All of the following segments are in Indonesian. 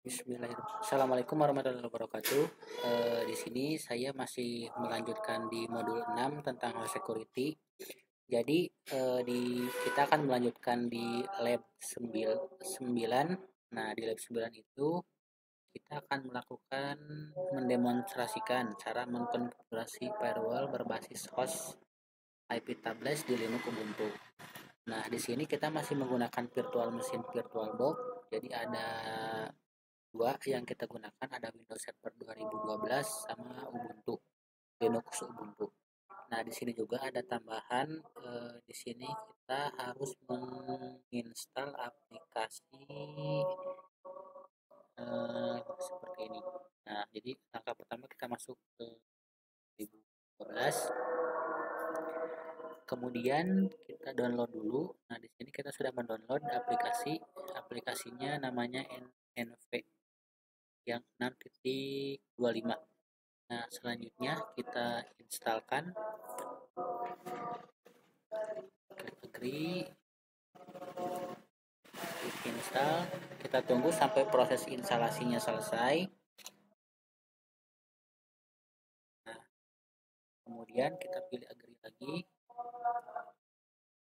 Bismillahirrahmanirrahim. Assalamualaikum warahmatullahi wabarakatuh. Di sini saya masih melanjutkan di modul 6 tentang host security. Jadi kita akan melanjutkan di lab 9. Nah, di lab 9 itu kita akan mendemonstrasikan cara mengkonfigurasi firewall berbasis host IP tablets di Linux Ubuntu. Nah, di sini kita masih menggunakan virtual machine VirtualBox. Jadi ada dua yang kita gunakan, ada Windows Server 2012 sama Ubuntu, Linux Ubuntu. Nah, di sini juga ada tambahan, di sini kita harus menginstal aplikasi seperti ini. Nah, jadi langkah pertama kita masuk ke 2012. Kemudian kita download dulu. Nah, di sini kita sudah mendownload aplikasinya namanya NV yang 6.25. Nah, selanjutnya kita instalkan, klik agree, klik install. Kita tunggu sampai proses instalasinya selesai. Nah, kemudian kita pilih agree lagi,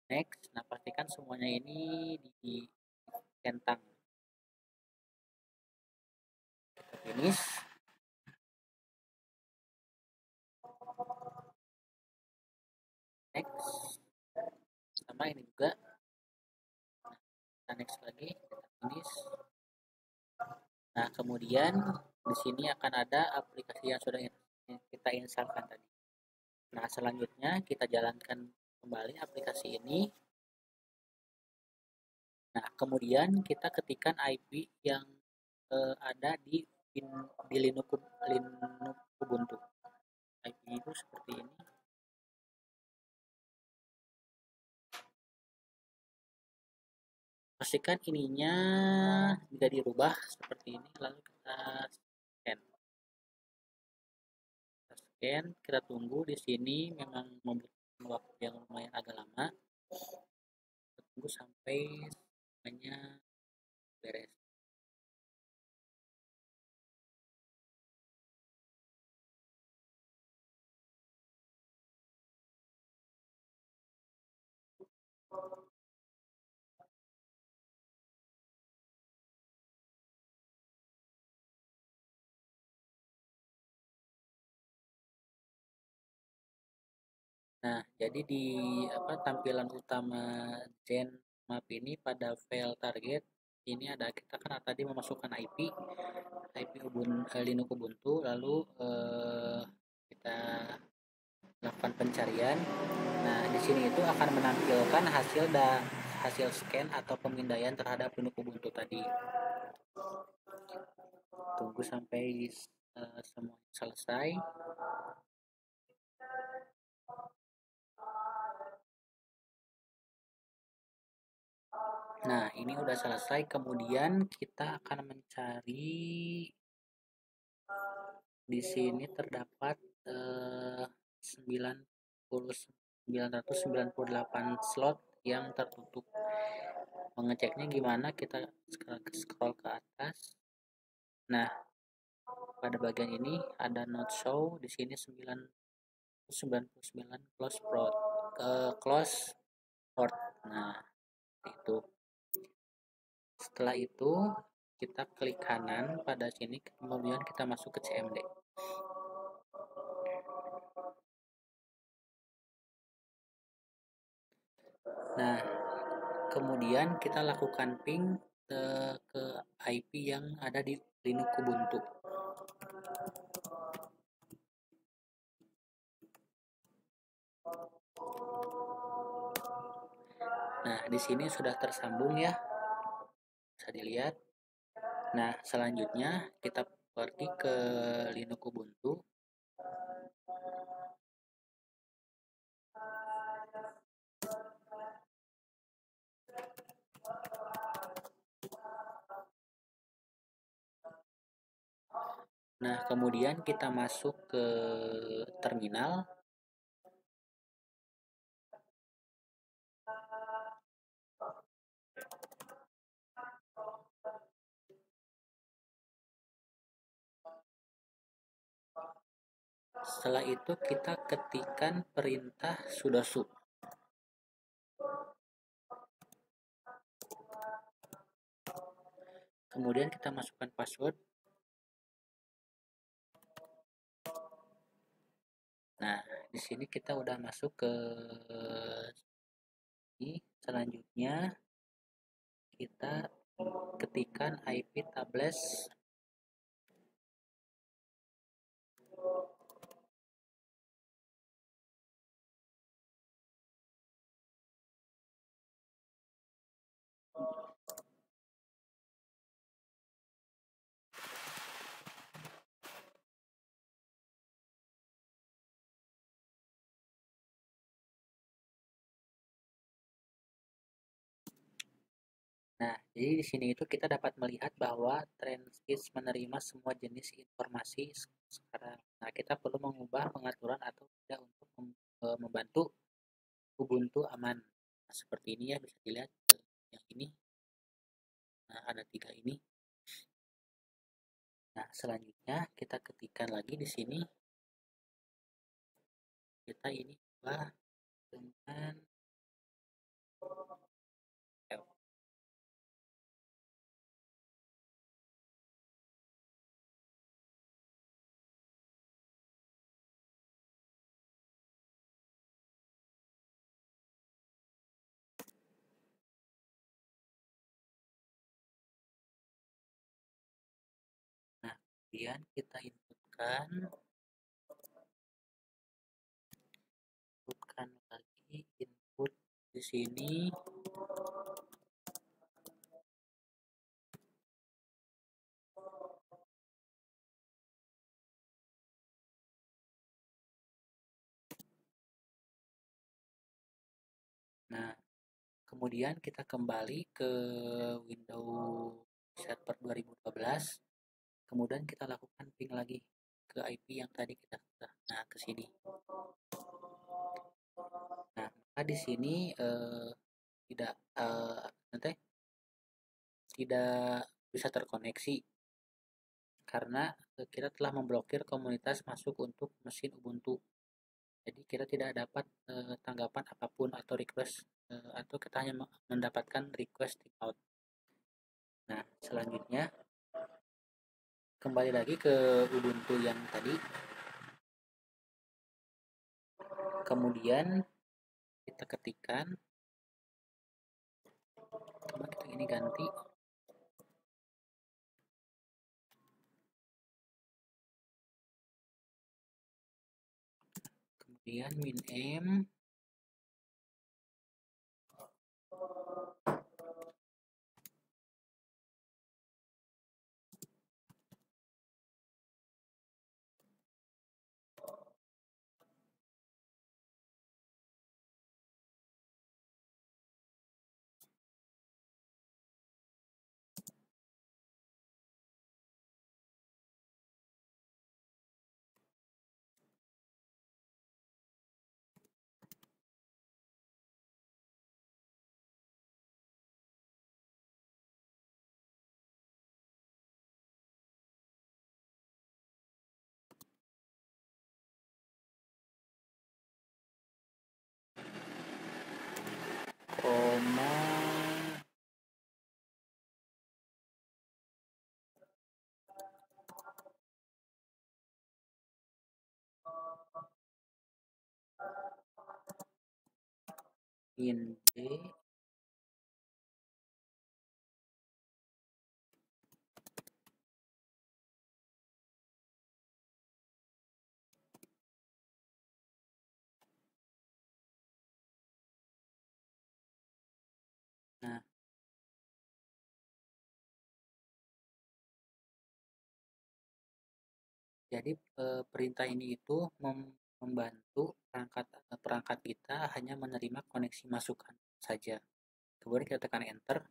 next. Nah, pastikan semuanya ini centang. Kita finish. Next. Sama ini juga. Kita next lagi, kita finish. Nah, kemudian di sini akan ada aplikasi yang sudah kita instalkan tadi. Nah, selanjutnya kita jalankan kembali aplikasi ini. Nah, kemudian kita ketikkan IP yang ada di Linux Ubuntu. IP itu seperti ini. Pastikan ininya tidak dirubah seperti ini, lalu kita scan. Kita tunggu. Di sini memang membutuhkan waktu yang lumayan agak lama. Kita tunggu sampai semuanya beres. Nah, jadi di tampilan utama Zenmap ini pada file target ini kita kan tadi memasukkan IP Linux Ubuntu, lalu kita lakukan pencarian. Nah, di sini itu akan menampilkan hasil scan atau pemindaian terhadap Linux Ubuntu tadi. Tunggu sampai semua selesai. Nah, ini udah selesai. Kemudian kita akan mencari, di sini terdapat 998 slot yang tertutup. Mengeceknya gimana? Kita scroll ke atas. Nah, pada bagian ini ada not show. Di sini 99 close port. Nah, itu. Setelah itu kita klik kanan pada sini, kemudian kita masuk ke CMD. Nah, kemudian kita lakukan ping ke IP yang ada di Linux Ubuntu. Nah, di sini sudah tersambung ya, bisa dilihat. Nah, selanjutnya kita pergi ke Linux Ubuntu. Nah, kemudian kita masuk ke terminal. Setelah itu kita ketikkan perintah sudosu. Kemudian kita masukkan password. Nah, di sini kita udah masuk ke ini. Selanjutnya kita ketikkan IP tables. Nah, jadi di sini itu kita dapat melihat bahwa TrendSpeech menerima semua jenis informasi sekarang. Nah, kita perlu mengubah pengaturan atau tidak untuk membantu Ubuntu aman. Nah, seperti ini ya, bisa dilihat yang ini. Nah, ada 3 ini. Nah, selanjutnya kita ketikkan lagi di sini. Kita ini ubah dengan L. Nah, kemudian kita inputkan lagi input di sini. Nah, kemudian kita kembali ke Windows Server 2012. Kemudian kita lakukan ping lagi ke IP yang tadi kita sudah. Nah, ke sini. Nah, maka di sini tidak nanti tidak bisa terkoneksi karena kita telah memblokir komunitas masuk untuk mesin Ubuntu. Jadi kita tidak dapat tanggapan apapun atau request atau kita hanya mendapatkan request timeout. Nah, selanjutnya kembali lagi ke Ubuntu yang tadi. Kemudian kita ketikkan, coba kita ini ganti. Kemudian winm. Koma in J. Nah, jadi perintah ini itu membantu perangkat kita hanya menerima koneksi masukan saja. Kemudian kita tekan enter.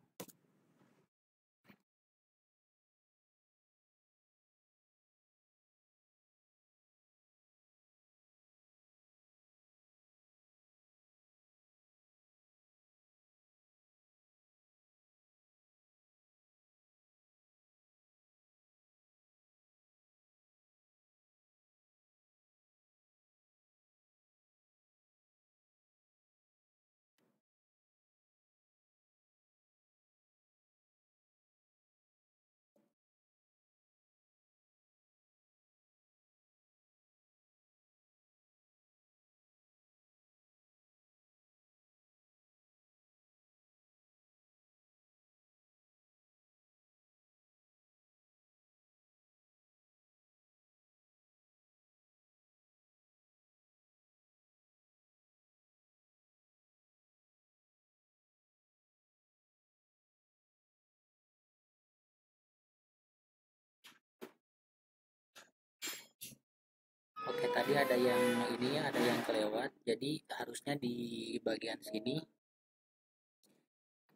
tadi ada yang ini ya, ada yang kelewat, jadi harusnya di bagian sini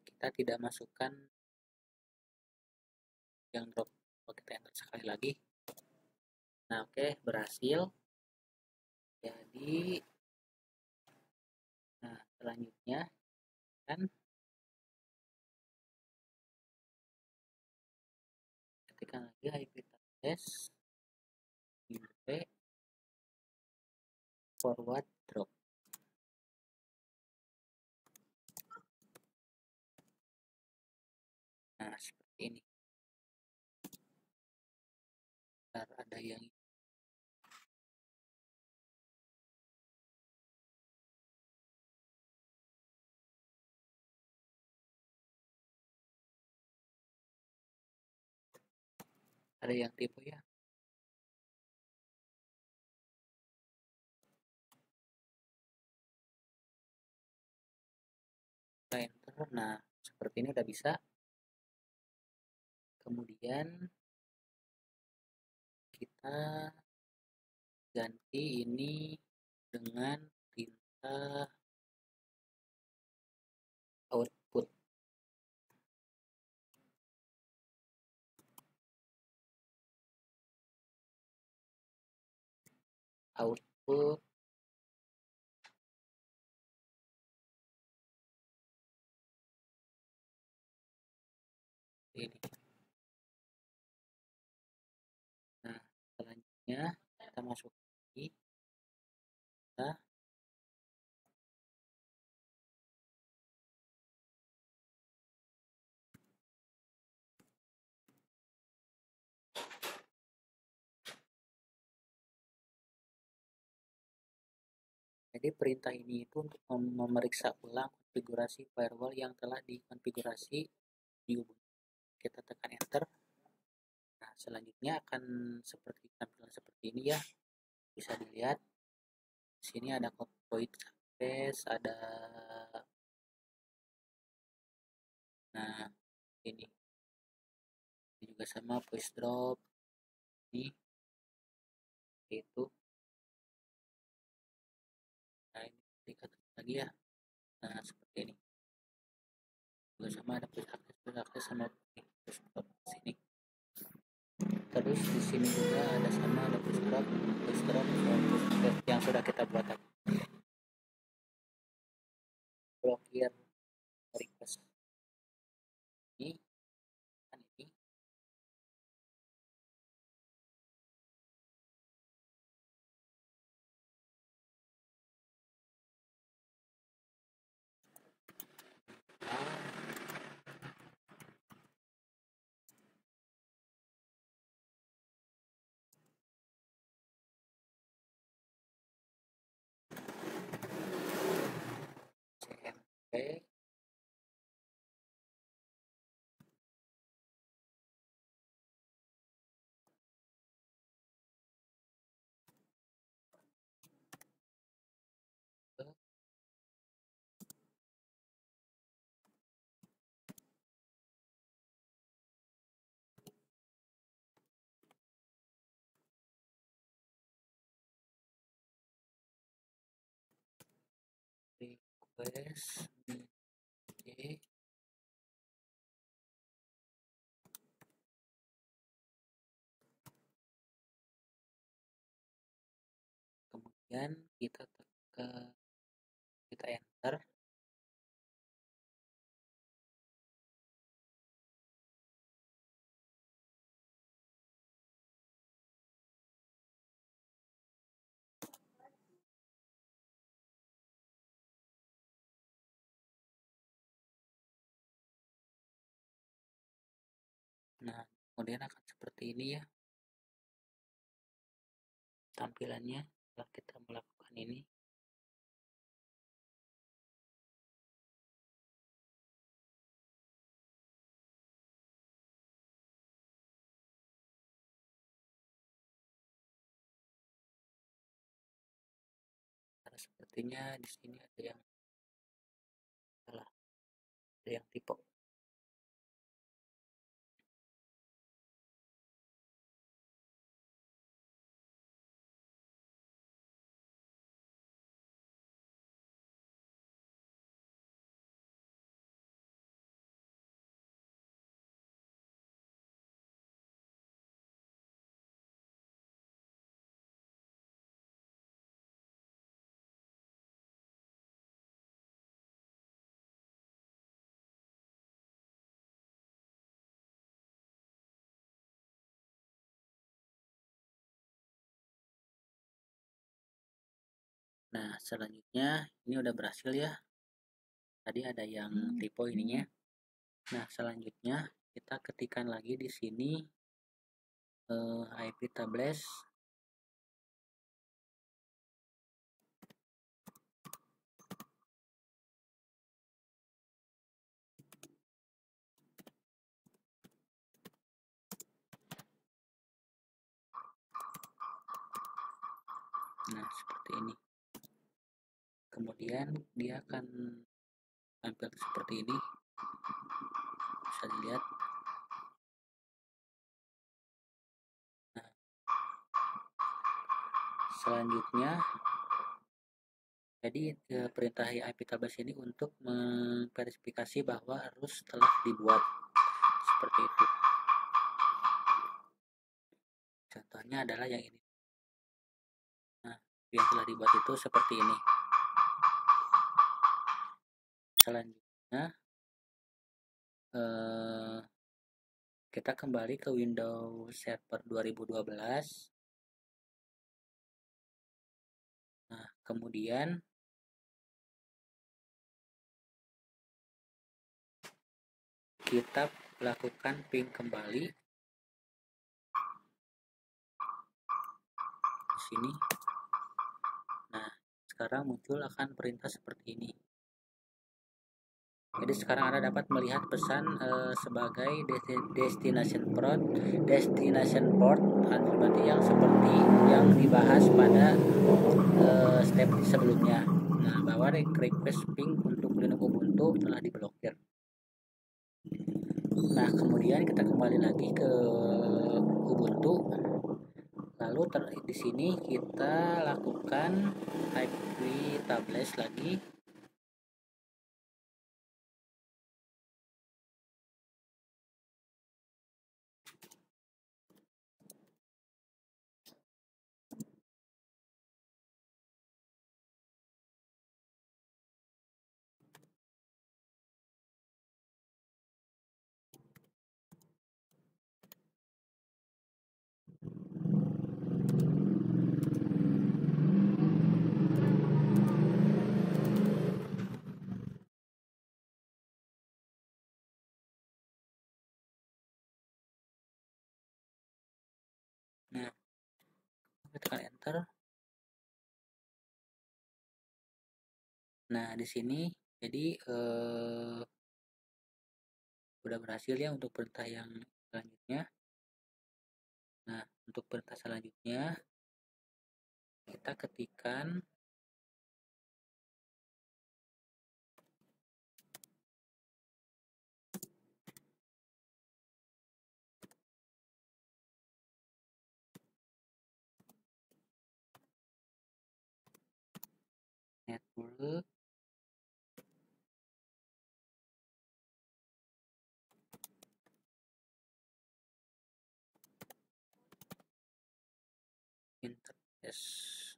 kita tidak masukkan yang drop. Kalau kita enter sekali lagi, nah oke, berhasil. Jadi nah selanjutnya kan ketikkan lagi IP address forward drop. Nah seperti ini. Ntar ada yang tipe ya. Enter. Nah seperti ini udah bisa. Kemudian kita ganti ini dengan perintah output. Output ini. Nah selanjutnya kita masuk lagi. Nah, jadi perintah ini itu untuk memeriksa ulang konfigurasi firewall yang telah dikonfigurasi di Ubuntu. Kita tekan enter. Nah, selanjutnya akan seperti tampilan seperti ini ya. Bisa dilihat di sini ada void space, ada nah ini juga sama voice drop ini itu. Nah, ini kita lagi ya. Nah, seperti ini. Juga sama ada voice access sama voice drop di sini. Terus di sini juga ada sama ada voice drop yang sudah kita buat tadi. Blokir request ini kan ini. CMP request okay. Kemudian kita tekan kita enter. Nah kemudian akan seperti ini ya tampilannya setelah kita melakukan ini. Karena sepertinya di sini ada yang salah, ada yang tipe. Nah, selanjutnya ini udah berhasil ya. Tadi ada yang typo ininya. Nah, selanjutnya kita ketikkan lagi di sini IP tables. Nah, seperti ini. Kemudian dia akan tampil seperti ini. Bisa dilihat. Nah, selanjutnya jadi perintah IP tables ini untuk memverifikasi bahwa arus telah dibuat seperti itu. Contohnya adalah yang ini. Nah, yang telah dibuat itu seperti ini. Selanjutnya kita kembali ke Windows Server 2012. Nah, kemudian kita lakukan ping kembali di sini. Nah, sekarang muncul akan perintah seperti ini. Jadi sekarang Anda dapat melihat pesan sebagai destination port berarti yang seperti yang dibahas pada step sebelumnya. Nah, bahwa request ping untuk Linux Ubuntu telah diblokir. Nah, kemudian kita kembali lagi ke Ubuntu. Lalu di sini kita lakukan IP tables lagi. Nah, tekan enter. Nah, di sini jadi udah berhasil ya untuk perintah yang selanjutnya. Nah, untuk perintah selanjutnya kita ketikkan network interface.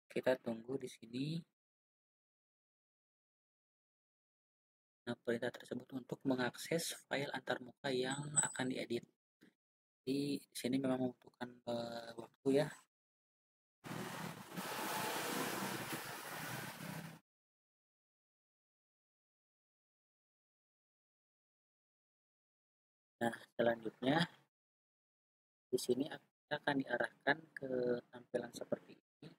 Kita tunggu di sini. Nah, perintah tersebut untuk mengakses file antarmuka yang akan diedit. Di sini memang membutuhkan waktu ya. Nah, selanjutnya di sini kita akan diarahkan ke tampilan seperti ini.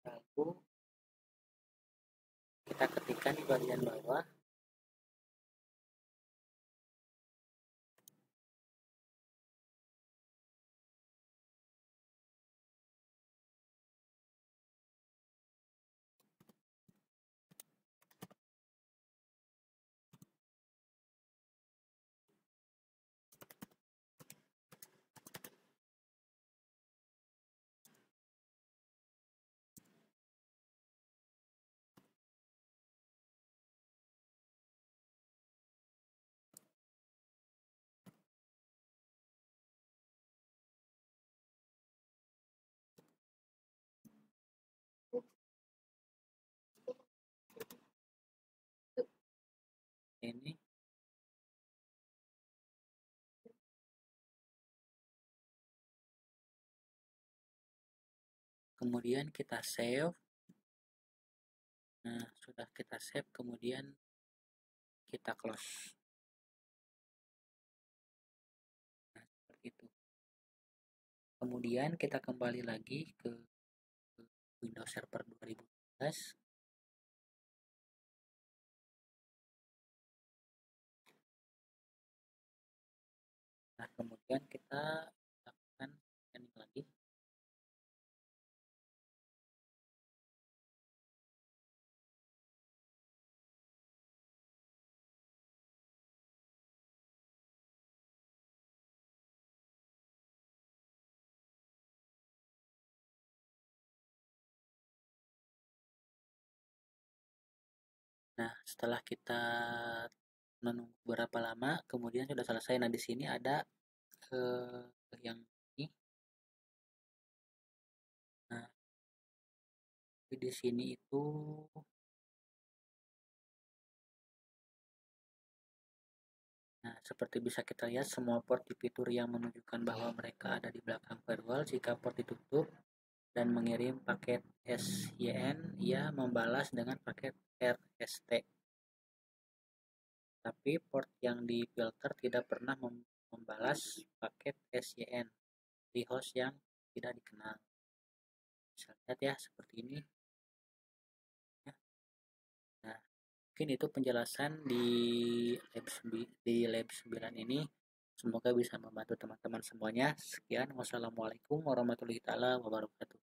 Lalu kita ketikkan di bagian bawah kemudian kita save. Nah, sudah kita save, kemudian kita close. Nah, seperti itu. Kemudian kita kembali lagi ke Windows Server 2012. Nah, kemudian kita lakukan scanning lagi. Nah, setelah kita menunggu berapa lama, kemudian sudah selesai. Nah, di sini ada yang ini. Nah, di sini itu nah, seperti bisa kita lihat semua port di fitur yang menunjukkan bahwa mereka ada di belakang firewall. Jika port ditutup dan mengirim paket SYN, ia membalas dengan paket RST. Tapi port yang difilter tidak pernah membalas paket SYN di host yang tidak dikenal. Bisa lihat ya seperti ini. Nah, mungkin itu penjelasan di lab 9 ini. Semoga bisa membantu teman-teman semuanya. Sekian, wassalamualaikum warahmatullahi wabarakatuh.